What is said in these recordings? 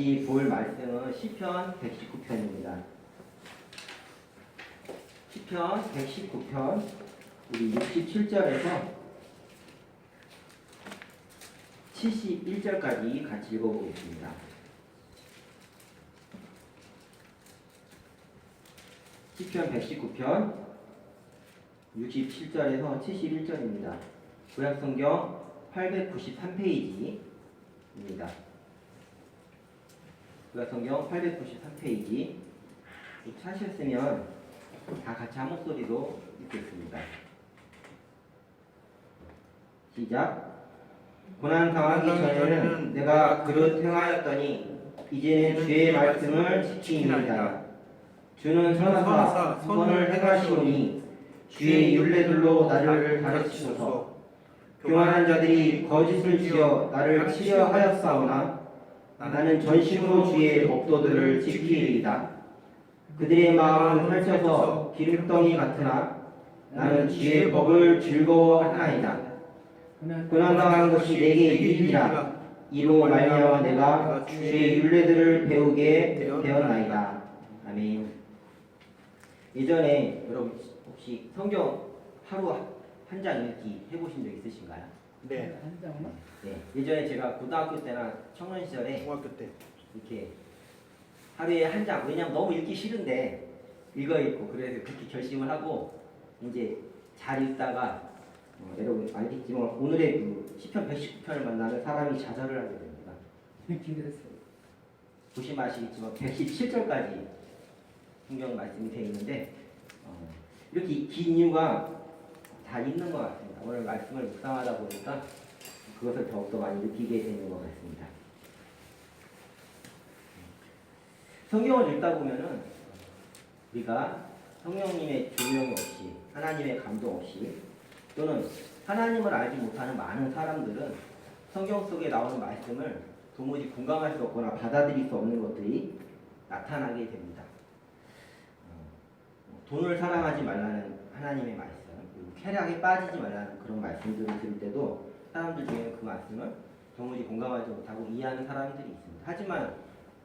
우리 볼 말씀은 시편 119편입니다. 시편 119편 우리 67절에서 71절까지 같이 읽어보겠습니다. 시편 119편 67절에서 71절입니다. 구약성경 893페이지입니다. 구약성경 893페이지 찾으셨으면 다 같이 한 목소리로 읽겠습니다. 시작. 고난 당하기 전에는 내가 그릇 행하였더니 이제는 주의 말씀을 지키니이다. 주는 선하사 선을 행하시오니 주의 율례들로 나를 가르치소서. 교만한 자들이 거짓을 지어 나를 치려 하였사오나 나는 전심으로 주의 법도들을 지키리이다. 그들의 마음은 펼쳐서 기름덩이 같으나 나는 주의 법을 즐거워하나이다. 고난당한 것이 내게 유익이라. 이로 말미암아 내가 주의 율례들을 배우게 되었나이다. 아멘. 예전에 여러분 혹시 성경 하루 한 장 읽기 해보신 적 있으신가요? 네. 한 장만? 네. 예전에 제가 고등학교 때나 청년 시절에 중학교 때. 이렇게 하루에 한 장, 왜냐면 너무 읽기 싫은데 읽고 그래서 그렇게 결심을 하고 이제 잘 읽다가 여러분 알겠지만 오늘의 그 시편 119편을 만나면 사람이 좌절을 하게 됩니다. 기대했어요. 보시면 아시겠지만 117절까지 성경 말씀이 되어 있는데 이렇게 긴 이유가 다 있는 것 같습니다. 오늘 말씀을 묵상하다 보니까 그것을 더욱더 많이 느끼게 되는 것 같습니다. 성경을 읽다 보면은 우리가 성령님의 조명이 없이 하나님의 감동 없이 또는 하나님을 알지 못하는 많은 사람들은 성경 속에 나오는 말씀을 도무지 공감할 수 없거나 받아들일 수 없는 것들이 나타나게 됩니다. 돈을 사랑하지 말라는 하나님의 말씀, 그리고 쾌락에 빠지지 말라는 그런 말씀들을 들을 때도 사람들 중에는 그 말씀을 도무지 공감하지 못하고 이해하는 사람들이 있습니다. 하지만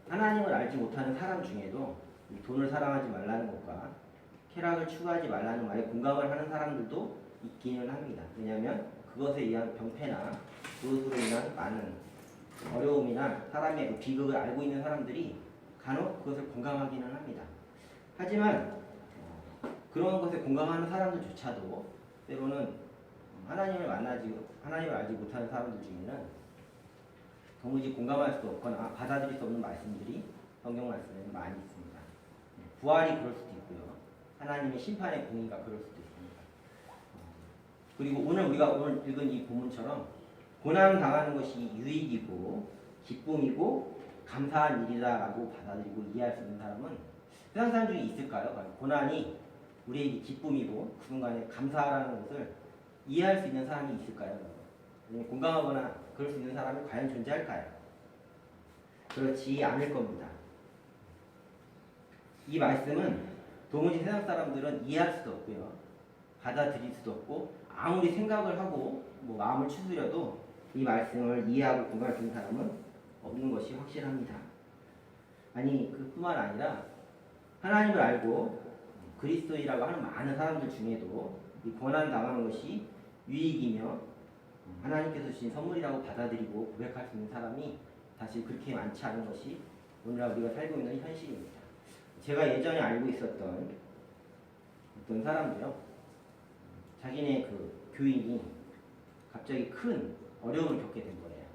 하나님을 알지 못하는 사람 중에도 돈을 사랑하지 말라는 것과 쾌락을 추구하지 말라는 말에 공감을 하는 사람들도 있기는 합니다. 왜냐하면 그것에 의한 병폐나 그것으로 인한 많은 어려움이나 사람의 그 비극을 알고 있는 사람들이 간혹 그것을 공감하기는 합니다. 하지만 그런 것에 공감하는 사람들조차도 때로는 하나님을 알지 못하는 사람들 중에는 도무지 공감할 수 없거나 받아들일 수 없는 말씀들이 성경 말씀에 많이 있습니다. 부활이 그럴 수도 있고요. 하나님의 심판의 공의가 그럴 수도 있습니다. 그리고 우리가 오늘 읽은 이 본문처럼 고난 당하는 것이 유익이고 기쁨이고 감사한 일이다라고 받아들이고 이해할 수 있는 사람은 세상 사람 중에 있을까요? 고난이 우리에게 기쁨이고 그 순간에 감사하라는 것을 이해할 수 있는 사람이 있을까요? 공감하거나 그럴 수 있는 사람이 과연 존재할까요? 그렇지 않을 겁니다. 이 말씀은 도무지 세상 사람들은 이해할 수도 없고요. 받아들일 수도 없고 아무리 생각을 하고 마음을 추스려도 이 말씀을 이해하고 공감할 수 있는 사람은 없는 것이 확실합니다. 아니 그뿐만 아니라 하나님을 알고 그리스도인이라고 하는 많은 사람들 중에도 이 고난 당하는 것이 유익이며 하나님께서 주신 선물이라고 받아들이고 고백할 수 있는 사람이 사실 그렇게 많지 않은 것이 오늘날 우리가 살고 있는 현실입니다. 제가 예전에 알고 있었던 어떤 사람도요, 자기네 그 교인이 갑자기 큰 어려움을 겪게 된 거예요.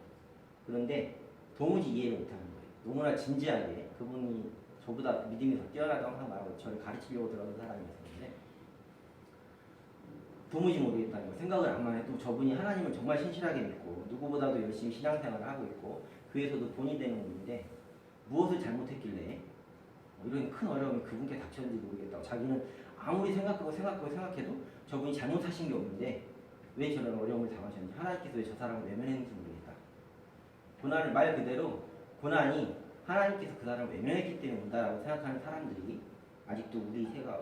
그런데 도무지 이해를 못하는 거예요. 너무나 진지하게 그분이 저보다 믿음이 더 뛰어나다고 항상 말하고 저를 가르치려고 들어온 사람이었는데 도무지 모르겠다는 거 생각을 안만 해도 저분이 하나님을 정말 신실하게 믿고 누구보다도 열심히 신앙생활을 하고 있고 교회에서도 본이 되는 분인데 무엇을 잘못했길래 이런 큰 어려움이 그분께 닥쳤는지 모르겠다고 자기는 아무리 생각해도 저분이 잘못하신 게 없는데 왜 저런 어려움을 당하셨는지 하나님께서 왜 저 사람을 외면했는지 모르겠다. 고난을 말 그대로 고난이 하나님께서 그 사람을 외면했기 때문에 온다라고 생각하는 사람들이 아직도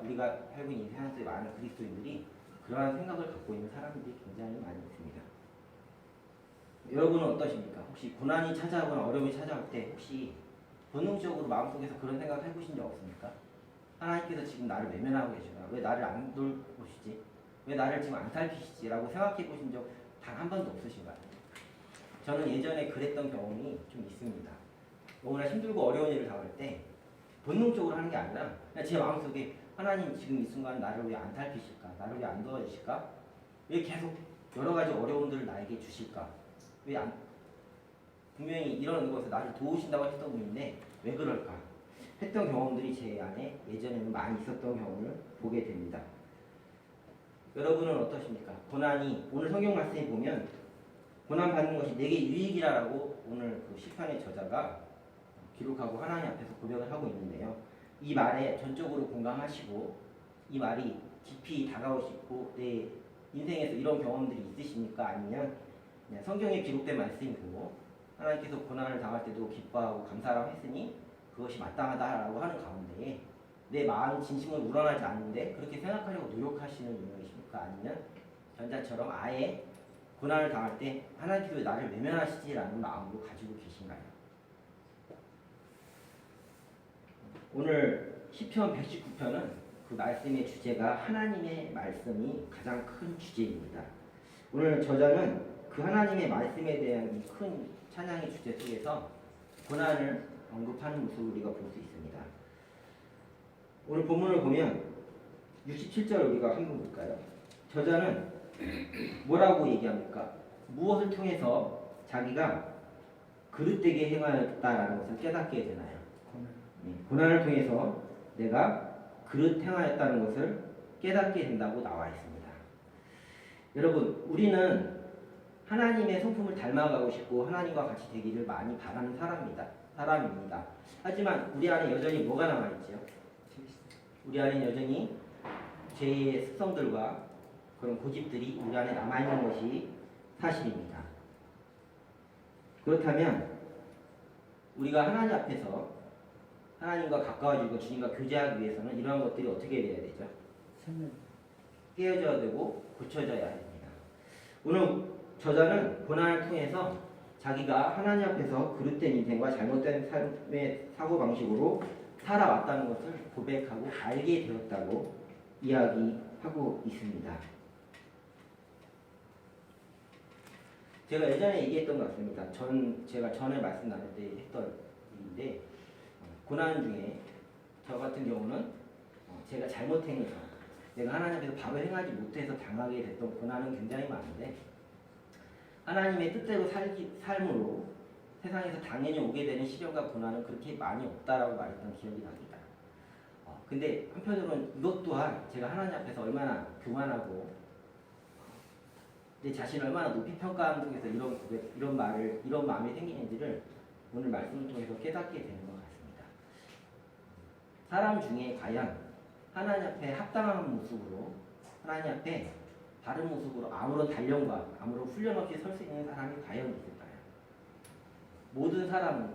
우리가 살고 있는 세상 속의 많은 그리스도인들이 그러한 생각을 갖고 있는 사람들이 굉장히 많이 있습니다. 여러분은 어떠십니까? 혹시 고난이 찾아오거나 어려움이 찾아올 때 혹시 본능적으로 마음속에서 그런 생각 해보신 적 없습니까? 하나님께서 지금 나를 외면하고 계시구나. 왜 나를 안 돌보시지? 왜 나를 지금 안 살피시지? 라고 생각해 보신 적 단 한 번도 없으신가요? 저는 예전에 그랬던 경험이 좀 있습니다. 너무나 힘들고 어려운 일을 당할 때 본능적으로 하는 게 아니라 그냥 제 마음속에 하나님 지금 이 순간 나를 왜 안 살피실까? 나를 왜 안 도와주실까? 왜 계속 여러 가지 어려움들을 나에게 주실까? 왜 안, 분명히 이런 것에서 나를 도우신다고 했던 분인데 왜 그럴까? 했던 경험들이 제 안에 예전에는 많이 있었던 경험을 보게 됩니다. 여러분은 어떠십니까? 고난이 오늘 성경 말씀에 보면 고난 받는 것이 내게 유익이라고 오늘 그 시편의 저자가 기록하고 하나님 앞에서 고백을 하고 있는데요. 이 말에 전적으로 공감하시고 이 말이 깊이 다가오시고 내 인생에서 이런 경험들이 있으십니까? 아니면 그냥 성경에 기록된 말씀이고 하나님께서 고난을 당할 때도 기뻐하고 감사하라고 했으니 그것이 마땅하다라고 하는 가운데 내 마음이 진심으로 우러나지 않는데 그렇게 생각하려고 노력하시는 유형이십니까? 아니면 전자처럼 아예 고난을 당할 때 하나님께서 왜 나를 외면하시지라는 마음으로 가지고 계신가요? 오늘 시편 119편은 그 말씀의 주제가 하나님의 말씀이 가장 큰 주제입니다. 오늘 저자는 그 하나님의 말씀에 대한 이 큰 찬양의 주제 속에서 고난을 언급하는 모습을 우리가 볼 수 있습니다. 오늘 본문을 보면 67절 우리가 한번 볼까요? 저자는 뭐라고 얘기합니까? 무엇을 통해서 자기가 그릇되게 행하였다라는 것을 깨닫게 되나요? 고난을 통해서 내가 그릇 행하였다는 것을 깨닫게 된다고 나와 있습니다. 여러분, 우리는 하나님의 성품을 닮아가고 싶고 하나님과 같이 되기를 많이 바라는 사람입니다. 하지만 우리 안에 여전히 뭐가 남아있죠? 우리 안에 여전히 죄의 습성들과 그런 고집들이 우리 안에 남아있는 것이 사실입니다. 그렇다면 우리가 하나님 앞에서 하나님과 가까워지고 주님과 교제하기 위해서는 이러한 것들이 어떻게 돼야 되죠? 깨어져야 되고 고쳐져야 됩니다. 오늘 저자는 고난을 통해서 자기가 하나님 앞에서 그릇된 인생과 잘못된 삶의 사고방식으로 살아왔다는 것을 고백하고 알게 되었다고 이야기하고 있습니다. 제가 예전에 얘기했던 것 같습니다. 제가 전에 말씀 나눌 때 했던 일인데 고난 중에 저 같은 경우는 제가 잘못행해서 내가 하나님 앞에서 바로 행하지 못해서 당하게 됐던 고난은 굉장히 많은데 하나님의 뜻대로 삶으로 세상에서 당연히 오게 되는 시련과 고난은 그렇게 많이 없다라고 말했던 기억이 납니다. 근데 한편으로는 이것 또한 제가 하나님 앞에서 얼마나 교만하고 내 자신을 얼마나 높이 평가하는 속에서 이런 마음이 생기는지를 오늘 말씀을 통해서 깨닫게 되는 것 같습니다. 사람 중에 과연 하나님 앞에 합당한 모습으로 하나님 앞에 다른 모습으로 아무런 단련과 아무런 훈련 없이 설 수 있는 사람이 과연 있을까요? 모든 사람은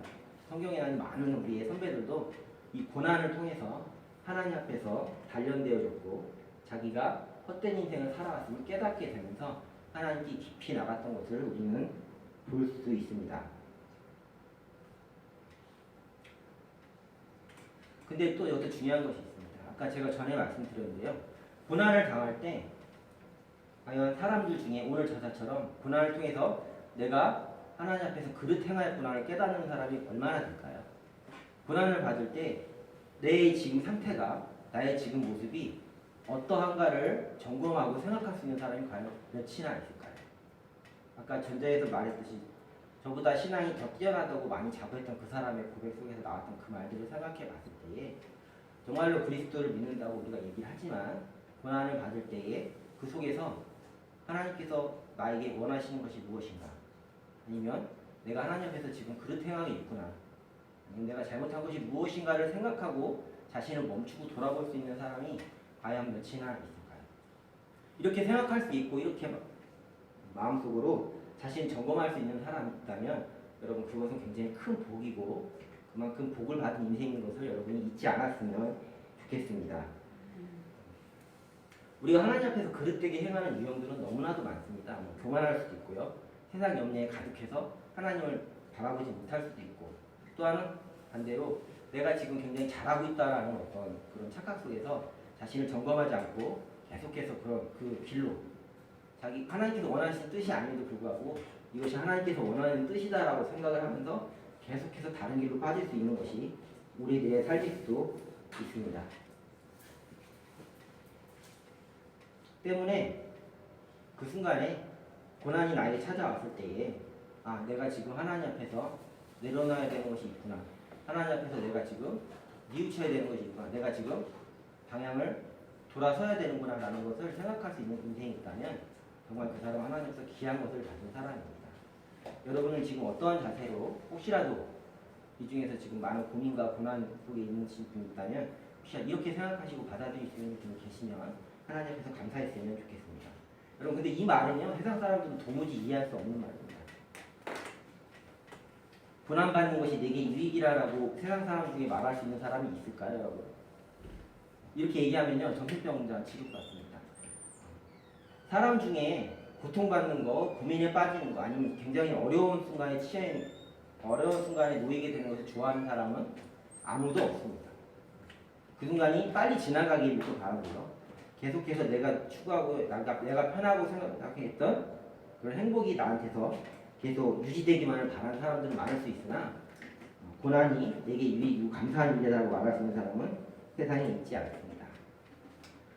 성경에 나온 많은 우리의 선배들도 이 고난을 통해서 하나님 앞에서 단련되어졌고 자기가 헛된 인생을 살아왔음을 깨닫게 되면서 하나님께 깊이 나갔던 것을 우리는 볼 수 있습니다. 근데 또 여기서 중요한 것이 있습니다. 아까 제가 전에 말씀드렸는데요. 고난을 당할 때 과연 사람들 중에 오늘 저자처럼 고난을 통해서 내가 하나님 앞에서 그릇 행하였구나를 깨닫는 사람이 얼마나 될까요? 고난을 받을 때 내 지금 상태가 나의 지금 모습이 어떠한가를 점검하고 생각할 수 있는 사람이 과연 몇이나 있을까요? 아까 전자에서 말했듯이 저보다 신앙이 더 뛰어나다고 많이 자부했던 그 사람의 고백 속에서 나왔던 그 말들을 생각해 봤을 때에 정말로 그리스도를 믿는다고 우리가 얘기를 하지만 고난을 받을 때에 그 속에서 하나님께서 나에게 원하시는 것이 무엇인가? 아니면 내가 하나님 앞에서 지금 그릇 행하게 있구나. 아니면 내가 잘못한 것이 무엇인가를 생각하고 자신을 멈추고 돌아볼 수 있는 사람이 과연 몇이나 있을까요? 이렇게 생각할 수 있고 이렇게 마음속으로 자신을 점검할 수 있는 사람이 있다면 여러분 그것은 굉장히 큰 복이고 그만큼 복을 받은 인생인 것을 여러분이 잊지 않았으면 좋겠습니다. 우리가 하나님 앞에서 그릇되게 행하는 유형들은 너무나도 많습니다. 교만할 수도 있고요. 세상 염려에 가득해서 하나님을 바라보지 못할 수도 있고 또 하나는 반대로 내가 지금 굉장히 잘하고 있다라는 어떤 그런 착각 속에서 자신을 점검하지 않고 계속해서 그런 그 길로 자기 하나님께서 원하시는 뜻이 아님에도 불구하고 이것이 하나님께서 원하는 뜻이다라고 생각을 하면서 계속해서 다른 길로 빠질 수 있는 것이 우리들의 삶일 수도 있습니다. 때문에 그 순간에 고난이 나에게 찾아왔을 때에 아 내가 지금 하나님 앞에서 내려놔야 되는 것이 있구나. 하나님 앞에서 내가 지금 뉘우쳐야 되는 것이 있구나. 내가 지금 방향을 돌아서야 되는구나 라는 것을 생각할 수 있는 인생이 있다면 정말 그 사람은 하나님께서 귀한 것을 받은 사람입니다. 여러분은 지금 어떠한 자세로 혹시라도 이 중에서 지금 많은 고민과 고난 속에 있는 분이 있다면 혹시 이렇게 생각하시고 받아들일 수 있는 분이 계시면 하나님 앞에서 감사했으면 좋겠습니다. 여러분 근데 이 말은요 세상 사람들은 도무지 이해할 수 없는 말입니다. 고난받는 것이 내게 유익이라고 세상 사람 중에 말할 수 있는 사람이 있을까요, 여러분? 이렇게 얘기하면요 정신병자 취급받습니다. 사람 중에 고통받는 거, 고민에 빠지는 거, 아니면 굉장히 어려운 순간에 놓이게 되는 것을 좋아하는 사람은 아무도 없습니다. 그 순간이 빨리 지나가기를 또 바라고요. 계속해서 내가 추구하고 내가 편하고 생각했던 그런 행복이 나한테서 계속 유지되기만을 바라는 사람들은 많을 수 있으나 고난이 내게 유익이고 감사한 일이라고 말할 수 있는 사람은 세상에 있지 않습니다.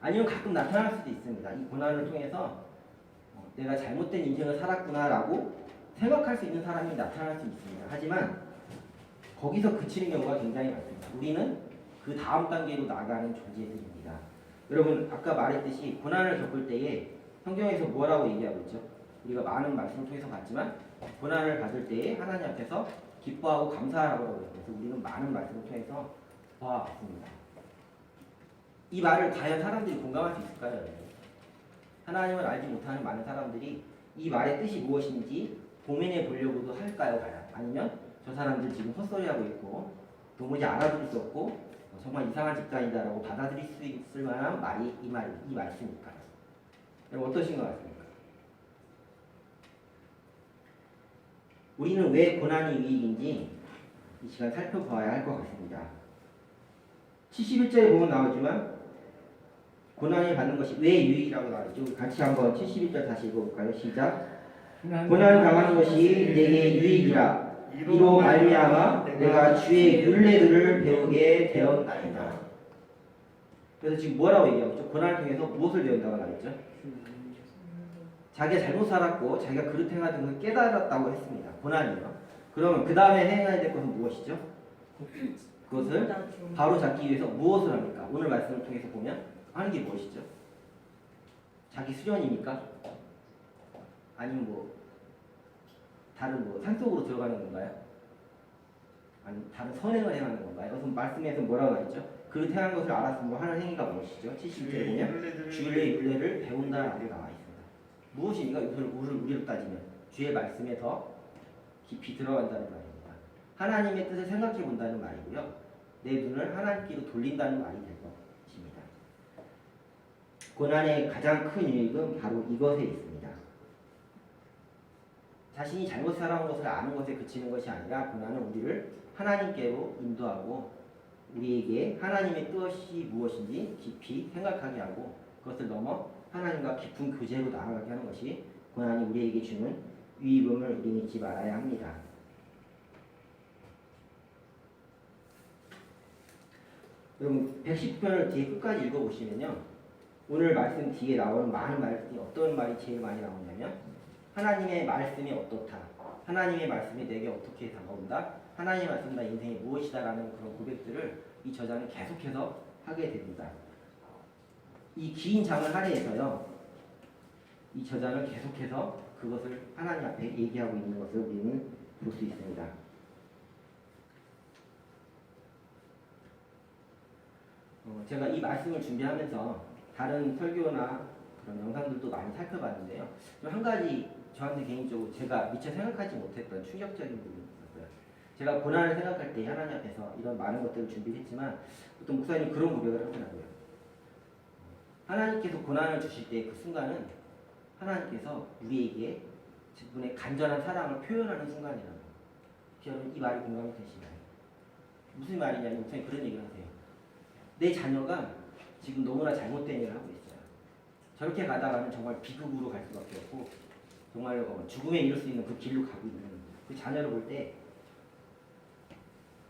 아니면 가끔 나타날 수도 있습니다. 이 고난을 통해서 내가 잘못된 인생을 살았구나라고 생각할 수 있는 사람이 나타날 수 있습니다. 하지만 거기서 그치는 경우가 굉장히 많습니다. 우리는 그 다음 단계로 나가는 존재들입니다. 여러분 아까 말했듯이 고난을 겪을 때에 성경에서 뭐라고 얘기하고 있죠? 우리가 많은 말씀을 통해서 봤지만 고난을 받을 때에 하나님 앞에서 기뻐하고 감사하라고 해요. 그래서 우리는 많은 말씀을 통해서 보아왔습니다. 이 말을 과연 사람들이 공감할 수 있을까요? 여러분? 하나님을 알지 못하는 많은 사람들이 이 말의 뜻이 무엇인지 고민해 보려고도 할까요? 과연? 아니면 저 사람들 지금 헛소리하고 있고 도무지 알아들을 수 없고 정말 이상한 집단이다라고 받아들일 수 있을 만한 말이 이 말씀일까요? 여러분 어떠신 것 같습니까? 우리는 왜 고난이 유익인지 이 시간 살펴봐야 할 것 같습니다. 71절에 보면 나오지만 고난을 받는 것이 왜 유익이라고 나와있죠? 같이 한번 71절 다시 읽어볼까요? 시작. 고난 당하는 것이 내게 유익이라 이로 말미암아 내가 주의 율례들을 배우게 되었나이다. 그래서 지금 뭐라고 얘기하고 있죠? 고난을 통해서 무엇을 배운다고 나왔죠? 자기가 잘못 살았고 자기가 그릇 행하던 것을 깨달았다고 했습니다. 고난이요. 그러면 그 다음에 행해야 될 것은 무엇이죠? 그것을 바로 잡기 위해서 무엇을 합니까? 오늘 말씀을 통해서 보면 하는 게 무엇이죠? 자기 수련입니까? 아니면 다른 산속으로 들어가는 건가요? 아니면 다른 선행을 행하는 건가요? 그래서 말씀에서 뭐라고 나있죠? 그릇 행한 것을 알았으면 하는 행위가 무엇이죠? 70절에 보면 주의 율례를 배운다라고 나와 있습니다. 무엇입니까? 우리로 따지면 주의 말씀에 더 깊이 들어간다는 말입니다. 하나님의 뜻을 생각해 본다는 말이고요. 내 눈을 하나님께로 돌린다는 말이 될 것입니다. 고난의 가장 큰 유익은 바로 이것에 있습니다. 자신이 잘못 살아온 것을 아는 것에 그치는 것이 아니라 고난은 우리를 하나님께로 인도하고 우리에게 하나님의 뜻이 무엇인지 깊이 생각하게 하고 그것을 넘어 하나님과 깊은 교제로 나아가게 하는 것이 고난이 우리에게 주는 유익임을 우리는 잊지 말아야 합니다. 여러분 110편을 뒤에 끝까지 읽어보시면요. 오늘 말씀 뒤에 나오는 많은 말들이 어떤 말이 제일 많이 나오냐면 하나님의 말씀이 어떻다. 하나님의 말씀이 내게 어떻게 다가온다. 하나님의 말씀이 나 인생이 무엇이다 라는 그런 고백들을 이 저자는 계속해서 하게 됩니다. 이 긴 장을 할애해서요. 이 저자는 계속해서 그것을 하나님 앞에 얘기하고 있는 것을 우리는 볼 수 있습니다. 제가 이 말씀을 준비하면서 다른 설교나 그런 영상들도 많이 살펴봤는데요. 한 가지 저한테 개인적으로 제가 미처 생각하지 못했던 충격적인 부분이 있었어요. 제가 고난을 생각할 때 하나님 앞에서 이런 많은 것들을 준비했지만 어떤 목사님 그런 고백을 하더라고요. 하나님께서 고난을 주실 때 그 순간은 하나님께서 우리에게 그분의 간절한 사랑을 표현하는 순간이라고. 여러분 이 말이 공감이 되시나요? 무슨 말이냐면 목사님 그런 얘기를 하세요. 내 자녀가 지금 너무나 잘못된 일을 하고 있어요. 저렇게 가다가는 정말 비극으로 갈 수밖에 없고 정말 죽음에 이를 수 있는 그 길로 가고 있는 그 자녀를 볼 때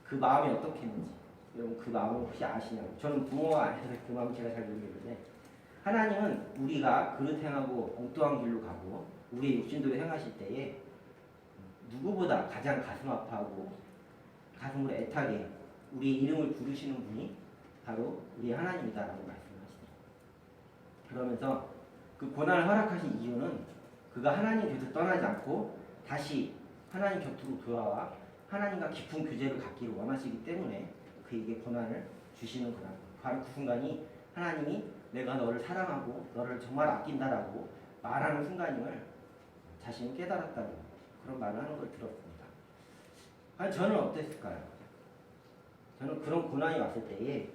그 마음이 어떻겠는지 여러분 그 마음을 혹시 아시냐고. 저는 부모가 아니라서 그 마음 제가 잘 모르겠는데 하나님은 우리가 그릇 행하고 엉뚱한 길로 가고 우리의 욕심대로 행하실 때에 누구보다 가장 가슴 아파하고 가슴으로 애타게 우리의 이름을 부르시는 분이 바로 우리 하나님이다라고 말씀하시더라고요. 그러면서 그 고난을 허락하신 이유는 그가 하나님 곁을 떠나지 않고 다시 하나님 곁으로 돌아와 하나님과 깊은 교제를 갖기를 원하시기 때문에 그에게 고난을 주시는 거라고. 바로 그 순간이 하나님이 내가 너를 사랑하고 너를 정말 아낀다라고 말하는 순간임을 자신이 깨달았다고 그런 말을 하는 걸 들었습니다. 과연 저는 어땠을까요? 저는 그런 고난이 왔을 때에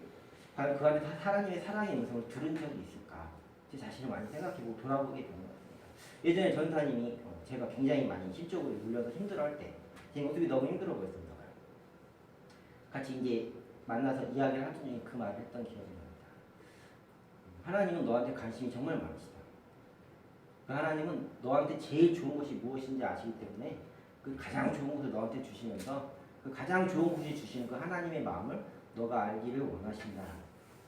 과연 그 안에 하나님의 사랑의 음성을 들은 적이 있을까? 제 자신을 많이 생각해보고 돌아보게 되는 것 같습니다. 예전에 전사님이 제가 굉장히 많이 심적으로 눌려서 힘들어할 때 제 모습이 너무 힘들어 보였습니다. 같이 이제 만나서 이야기를 하던 중에 그 말을 했던 기억이 납니다. 하나님은 너한테 관심이 정말 많으시다. 그 하나님은 너한테 제일 좋은 것이 무엇인지 아시기 때문에 그 가장 좋은 것을 너한테 주시면서 그 가장 좋은 것을 주시는 그 하나님의 마음을 너가 알기를 원하신다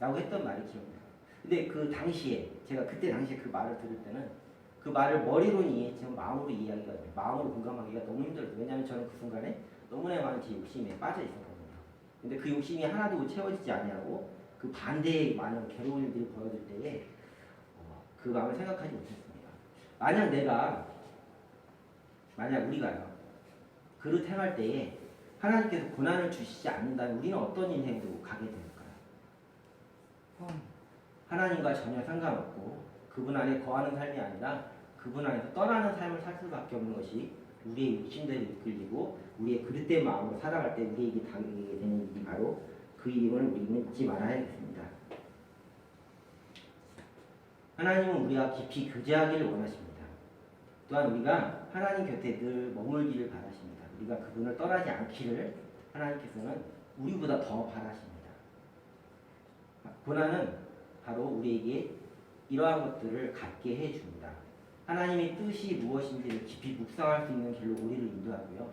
라고 했던 말이 기억나요. 근데 그 당시에 제가 그때 당시에 그 말을 들을 때는 그 말을 머리로는 이해했지만 마음으로 이해하기가 마음으로 공감하기가 너무 힘들었어요. 왜냐하면 저는 그 순간에 너무나 많은 제 욕심에 빠져 있었거든요. 근데 그 욕심이 하나도 채워지지 아니하고 그 반대의 많은 괴로운 일들이 벌어질 때에 그 마음을 생각하지 못했습니다. 만약 우리가요 그릇 행할 때에 하나님께서 고난을 주시지 않는다면 우리는 어떤 인생으로 가게 될까요? 하나님과 전혀 상관없고 그분 안에 거하는 삶이 아니라 그분 안에서 떠나는 삶을 살 수밖에 없는 것이 우리의 욕심대로 이끌리고 우리의 그릇된 마음으로 살아갈 때 우리에게 당하게 되는 일이 바로 그 이름을 우리는 잊지 말아야겠습니다. 하나님은 우리와 깊이 교제하기를 원하십니다. 또한 우리가 하나님 곁에 늘 머물기를 바라십니다. 우리가 그분을 떠나지 않기를 하나님께서는 우리보다 더 바라십니다. 고난은 바로 우리에게 이러한 것들을 갖게 해줍니다. 하나님의 뜻이 무엇인지를 깊이 묵상할 수 있는 길로 우리를 인도하고요.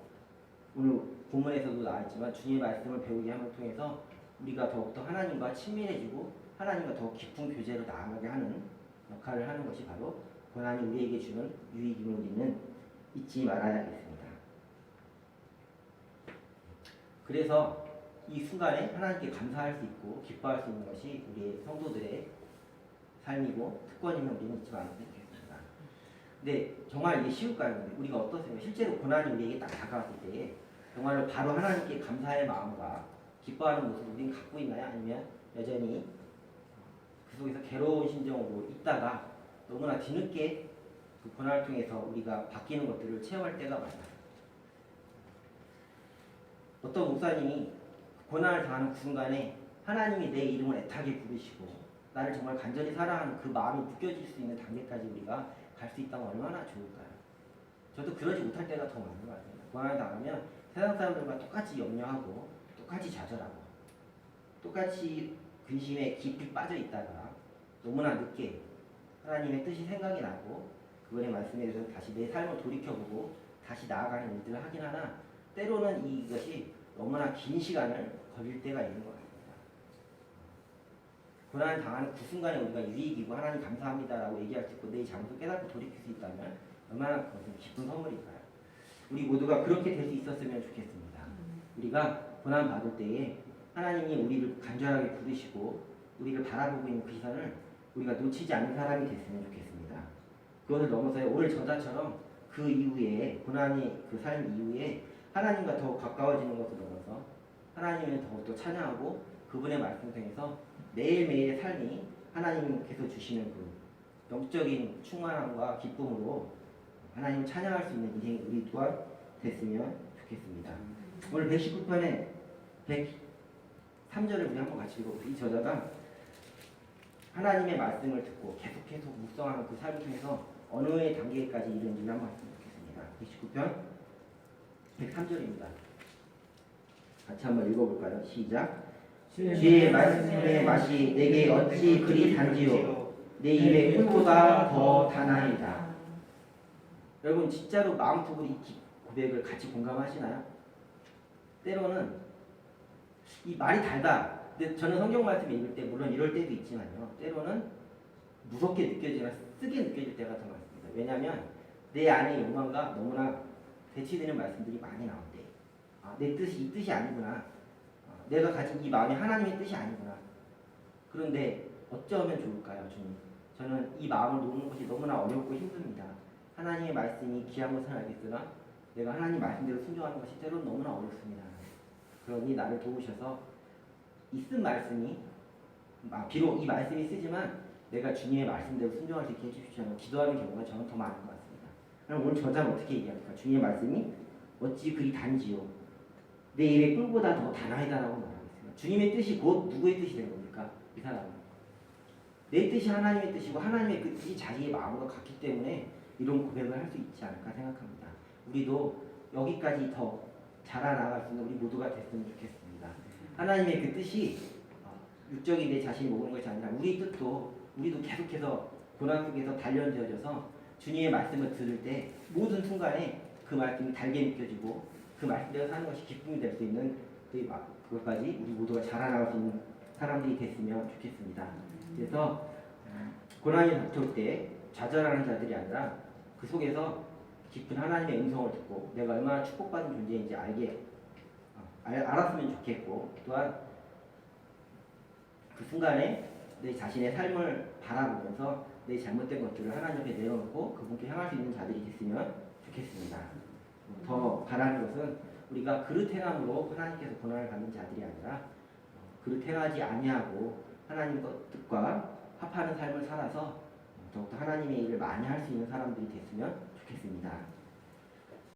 오늘 본문에서도 나왔지만 주님의 말씀을 배우게 함을 통해서 우리가 더욱더 하나님과 친밀해지고 하나님과 더 깊은 교제로 나아가게 하는 역할을 하는 것이 바로 고난이 우리에게 주는 유익임을 우리는 잊지 말아야겠습니다. 그래서 이 순간에 하나님께 감사할 수 있고 기뻐할 수 있는 것이 우리의 성도들의 삶이고 특권임을 우리는 잊지 말아야 되겠습니다. 근데 정말 이게 쉬울까요? 우리가 어떻습니까? 실제로 고난이 우리에게 딱 다가왔을 때에 정말로 바로 하나님께 감사의 마음과 기뻐하는 모습을 우리는 갖고 있나요? 아니면 여전히 그 속에서 괴로운 심정으로 있다가 너무나 뒤늦게 그 고난을 통해서 우리가 바뀌는 것들을 체험할 때가 많아요. 어떤 목사님이 고난을 당하는 그 순간에 하나님이 내 이름을 애타게 부르시고 나를 정말 간절히 사랑하는 그 마음이 느껴질 수 있는 단계까지 우리가 갈 수 있다면 얼마나 좋을까요? 저도 그러지 못할 때가 더 많은 것 같아요. 고난을 당하면 세상 사람들과 똑같이 염려하고 똑같이 좌절하고 똑같이 근심에 깊이 빠져 있다가 너무나 늦게 하나님의 뜻이 생각이 나고 그분의 말씀에 대해서 다시 내 삶을 돌이켜보고 다시 나아가는 일들을 하긴 하나 때로는 이것이 너무나 긴 시간을 걸릴 때가 있는 것 같습니다. 고난을 당하는 그 순간에 우리가 유익이고 하나님 감사합니다라고 얘기할 수 있고 내 잘못을 깨닫고 돌이킬 수 있다면 얼마나 그것은 기쁜 선물일까요? 우리 모두가 그렇게 될 수 있었으면 좋겠습니다. 우리가 고난 받을 때에 하나님이 우리를 간절하게 부르시고 우리를 바라보고 있는 그 시선을 우리가 놓치지 않는 사람이 됐으면 좋겠습니다. 그것을 넘어서 오늘 저자처럼 그 이후에 고난의 그 삶 이후에 하나님과 더욱 가까워지는 것을 넘어서 하나님을 더욱더 찬양하고 그분의 말씀 통해서 매일매일의 삶이 하나님께서 주시는 그 영적인 충만함과 기쁨으로 하나님을 찬양할 수 있는 인생이 우리 또한 됐으면 좋겠습니다. 오늘 119편의 103절을 우리 한번 같이 읽어보세요. 이 저자가 하나님의 말씀을 듣고 계속 묵상하는 그 삶을 통해서 어느 단계까지 이르는지를 한번 봤으면 좋겠습니다. 119편 103절입니다. 같이 한번 읽어볼까요? 시작. 주의 말씀의 맛이 내게 어찌 그리 단지요 내 입의 꿀보다 더 다나이다. 여러분 진짜로 마음속으로 이 고백을 같이 공감하시나요? 때로는 이 말이 달다. 근데 저는 성경 말씀 읽을 때 물론 이럴 때도 있지만요. 때로는 무섭게 느껴지거나 쓰게 느껴질 때가 더 많습니다. 왜냐하면 내 안의 욕망과 너무나 대치되는 말씀들이 많이 나온대. 아, 내 뜻이 이 뜻이 아니구나. 내가 가진 이 마음이 하나님의 뜻이 아니구나. 그런데 어쩌면 좋을까요, 주님? 저는 이 마음을 놓는 것이 너무나 어렵고 힘듭니다. 하나님의 말씀이 귀한 것은 알겠으나 내가 하나님 말씀대로 순종하는 것이 때로는 너무나 어렵습니다. 그러니 나를 도우셔서 이 쓴 말씀이 비록 이 말씀이 쓰지만 내가 주님의 말씀대로 순종할 수 있게 해주십시오. 기도하는 경우가 저는 더 많은 것 같습니다. 그럼 오늘 저자는 어떻게 얘기합니까? 주님의 말씀이 어찌 그리 단지요 내 입의 꿀보다 더 다나이다라고 말하고 있습니다. 주님의 뜻이 곧 누구의 뜻이 되는 겁니까? 이 사람은 내 뜻이 하나님의 뜻이고 하나님의 그 뜻이 자기의 마음과 같기 때문에 이런 고백을 할 수 있지 않을까 생각합니다. 우리도 여기까지 더 자라나갈 수 있는 우리 모두가 됐으면 좋겠습니다. 하나님의 그 뜻이 육적인 내 자신이 모으는 것이 아니라 우리도 계속해서 고난 속에서 단련되어져서 주님의 말씀을 들을 때 모든 순간에 그 말씀이 달게 느껴지고 그 말씀대로 사는 것이 기쁨이 될 수 있는 그것까지 우리 모두가 자라나갈 수 있는 사람들이 됐으면 좋겠습니다. 그래서 고난이 닥쳐올 때 좌절하는 자들이 아니라 그 속에서 깊은 하나님의 음성을 듣고 내가 얼마나 축복받은 존재인지 알았으면 좋겠고 또한 그 순간에 내 자신의 삶을 바라보면서 내 잘못된 것들을 하나님 앞에 내려놓고 그분께 향할 수 있는 자들이 됐으면 좋겠습니다. 더 바라는 것은 우리가 그릇 행함으로 하나님께서 고난을 받는 자들이 아니라 그릇 행하지 아니하고 하나님 뜻과 합하는 삶을 살아서 더욱더 하나님의 일을 많이 할 수 있는 사람들이 됐으면 좋겠습니다.